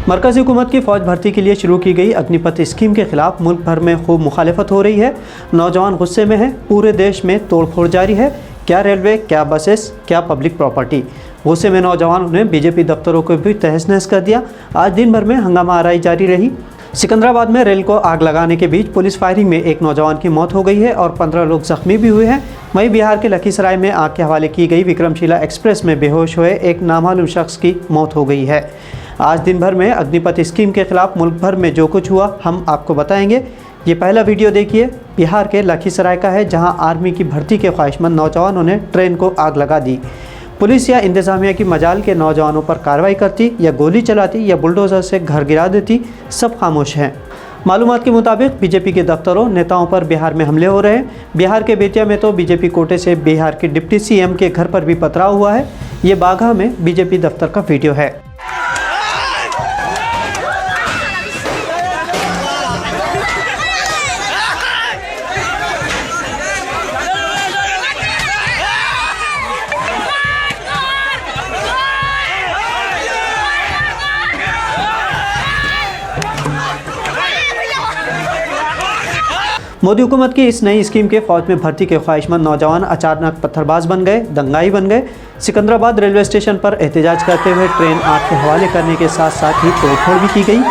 मरकज़ी हुकूमत की फ़ौज भर्ती के लिए शुरू की गई अग्निपथ स्कीम के खिलाफ मुल्क भर में खूब मुखालिफत हो रही है। नौजवान गुस्से में हैं। पूरे देश में तोड़फोड़ जारी है। क्या रेलवे, क्या बसेस, क्या पब्लिक प्रॉपर्टी। गुस्से में नौजवानों ने बीजेपी दफ्तरों को भी तहस नहस कर दिया। आज दिन भर में हंगामा आराई जारी रही। सिकंदराबाद में रेल को आग लगाने के बीच पुलिस फायरिंग में एक नौजवान की मौत हो गई है और 15 लोग जख्मी भी हुए हैं। वहीं बिहार के लखीसराय में आग के हवाले की गई विक्रमशिला एक्सप्रेस में बेहोश हुए एक नामालूम शख्स की मौत हो गई है। आज दिन भर में अग्निपथ स्कीम के खिलाफ मुल्क भर में जो कुछ हुआ हम आपको बताएंगे। ये पहला वीडियो देखिए, बिहार के लखीसराय का है, जहां आर्मी की भर्ती के ख्वाहिशमंद नौजवानों ने ट्रेन को आग लगा दी। पुलिस या इंतजामिया की मजाल के नौजवानों पर कार्रवाई करती या गोली चलाती या बुलडोज़र से घर गिरा देती, सब खामोश हैं। मालूमात के मुताबिक बीजेपी के दफ्तरों, नेताओं पर बिहार में हमले हो रहे हैं। बिहार के बेतिया में तो बीजेपी कोटे से बिहार के डिप्टी सीएम के घर पर भी पथराव हुआ है। ये बाघा में बीजेपी दफ्तर का वीडियो है। मोदी हुकूमत की इस नई स्कीम के फौज में भर्ती के ख्वाहिशमंद नौजवान अचानक पत्थरबाज बन गए, दंगाई बन गए। सिकंदराबाद रेलवे स्टेशन पर एहतजाज करते हुए ट्रेन आग के हवाले करने के साथ साथ ही तोड़फोड़ भी की गई।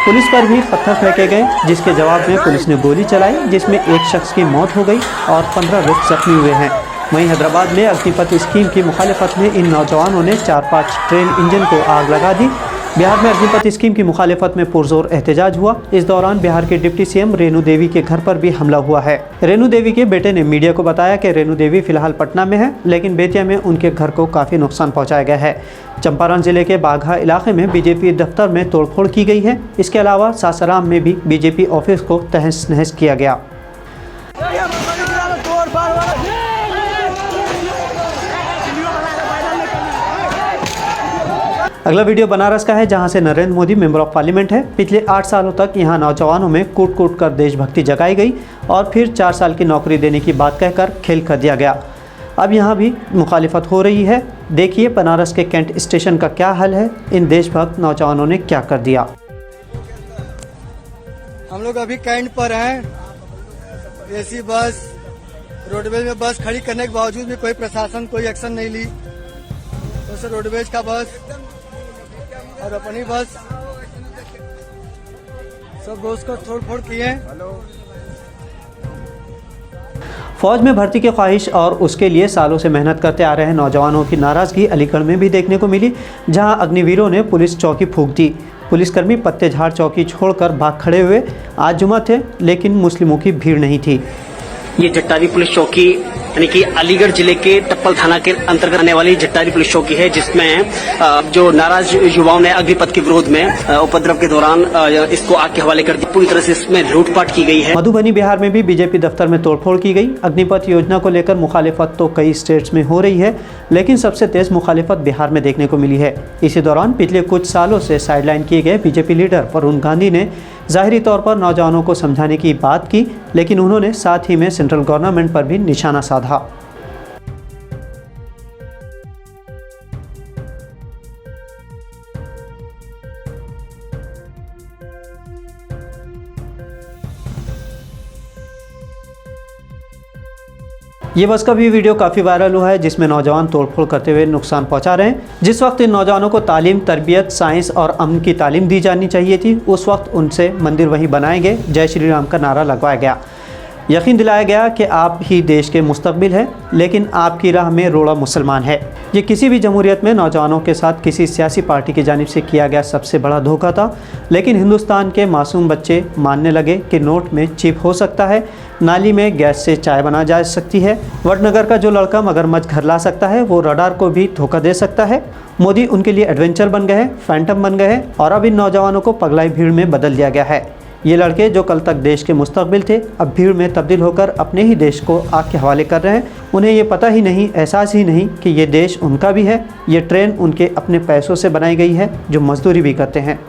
पुलिस पर भी पत्थर फेंके गए, जिसके जवाब में पुलिस ने गोली चलाई, जिसमें एक शख्स की मौत हो गई और 15 लोग जख्मी हुए हैं। वहीं हैदराबाद में अग्निपथ स्कीम की मुखालिफत में इन नौजवानों ने 4-5 ट्रेन इंजन को आग लगा दी। बिहार में अग्निपथ स्कीम की मुखालिफत में पुरजोर एहतजाज हुआ। इस दौरान बिहार के डिप्टी सीएम रेणु देवी के घर पर भी हमला हुआ है। रेणु देवी के बेटे ने मीडिया को बताया कि रेणु देवी फिलहाल पटना में है, लेकिन बेतिया में उनके घर को काफ़ी नुकसान पहुंचाया गया है। चंपारण जिले के बाघा इलाके में बीजेपी दफ्तर में तोड़फोड़ की गई है। इसके अलावा सासाराम में भी बीजेपी ऑफिस को तहस नहस किया गया। अगला वीडियो बनारस का है, जहां से Narendra Modi member of parliament है। पिछले 8 सालों तक यहां नौजवानों में कूट कूट कर देशभक्ति जगाई गई और फिर 4 साल की नौकरी देने की बात कहकर खेल कर दिया गया। अब यहां भी मुखालिफत हो रही है। देखिए बनारस के कैंट स्टेशन का क्या हाल है। इन देशभक्त नौजवानों ने क्या कर दिया। हम लोग अभी कैंट पर हैं। एसी बस, रोडवेज में बस खड़ी करने के बावजूद भी कोई प्रशासन कोई एक्शन नहीं ली। तो रोडवेज का बस और अपनी बस सब रोज को तोड़ फोड़ किए। फौज में भर्ती की ख्वाहिश और उसके लिए सालों से मेहनत करते आ रहे नौजवानों की नाराजगी अलीगढ़ में भी देखने को मिली, जहां अग्निवीरों ने पुलिस चौकी फूंक दी। पुलिसकर्मी पत्तेझाड़ चौकी छोड़कर भाग खड़े हुए। आज जुमा थे, लेकिन मुस्लिमों की भीड़ नहीं थी। ये जट्टारी पुलिस चौकी यानी कि अलीगढ़ जिले के टप्पल थाना के अंतर्गत आने वाली जट्टारी पुलिस चौकी है, जिसमें जो नाराज युवाओं ने अग्निपथ के विरोध में उपद्रव के दौरान इसको आग के हवाले कर दिया। पूरी तरह से इसमें लूटपाट की गई है। मधुबनी बिहार में भी बीजेपी दफ्तर में तोड़फोड़ की गई। अग्निपथ योजना को लेकर मुखालिफत तो कई स्टेट्स में हो रही है, लेकिन सबसे तेज मुखालिफत बिहार में देखने को मिली है। इसी दौरान पिछले कुछ सालों से साइडलाइन किए गए बीजेपी लीडर वरुण गांधी ने ज़ाहिरी तौर पर नौजवानों को समझाने की बात की, लेकिन उन्होंने साथ ही में सेंट्रल गवर्नमेंट पर भी निशाना साधा। ये बस का भी वीडियो काफ़ी वायरल हुआ है, जिसमें नौजवान तोड़फोड़ करते हुए नुकसान पहुंचा रहे हैं। जिस वक्त इन नौजवानों को तालीम, तरबियत, साइंस और अमन की तालीम दी जानी चाहिए थी, उस वक्त उनसे मंदिर वहीं बनाए गए, जय श्री राम का नारा लगवाया गया। यकीन दिलाया गया कि आप ही देश के मुस्तकबिल हैं, लेकिन आपकी राह में रोड़ा मुसलमान है। ये किसी भी जमहूरियत में नौजवानों के साथ किसी सियासी पार्टी की जानिब से किया गया सबसे बड़ा धोखा था। लेकिन हिंदुस्तान के मासूम बच्चे मानने लगे कि नोट में चिप हो सकता है, नाली में गैस से चाय बना जा सकती है, वडनगर का जो लड़का मगरमच्छ घर ला सकता है, वो रडार को भी धोखा दे सकता है। मोदी उनके लिए एडवेंचर बन गए हैं, फैंटम बन गए हैं और अब इन नौजवानों को पगलाई भीड़ में बदल दिया गया है। ये लड़के जो कल तक देश के मुस्तकबिल थे, अब भीड़ में तब्दील होकर अपने ही देश को आग के हवाले कर रहे हैं। उन्हें ये पता ही नहीं, एहसास ही नहीं कि ये देश उनका भी है। ये ट्रेन उनके अपने पैसों से बनाई गई है, जो मजदूरी भी करते हैं।